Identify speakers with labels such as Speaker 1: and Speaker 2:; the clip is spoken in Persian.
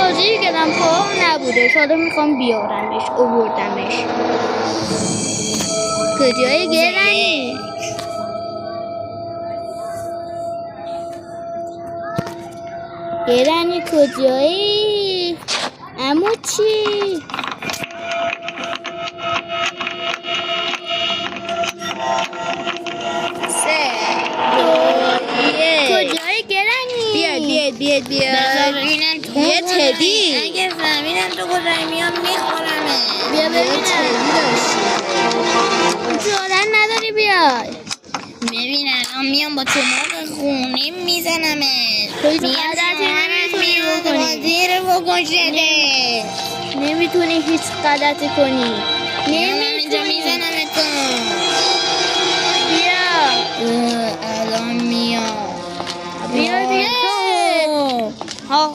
Speaker 1: بازی کردم خب نبوده شده میخوام بیارمش اووردمش کجای گرانی گرانی کجایی عمو چی کجای گرانی
Speaker 2: بیاد
Speaker 3: یه
Speaker 2: تدی
Speaker 3: اگه فهمیدم تو کجایی میام میخورمه.
Speaker 1: بیا ببینم جرأت نداری بیای
Speaker 3: ببین الان میام با چماق خونه میزنمه.
Speaker 1: تو هیچ غلطی نمیتونی بکنی
Speaker 3: بازی رو بکشده.
Speaker 1: نمیتونی هیچ غلطی کنی
Speaker 3: میام اینجا
Speaker 1: نمیتونی
Speaker 3: میزنمه تو.
Speaker 1: بیا
Speaker 3: الان میام.
Speaker 1: بیا
Speaker 3: ها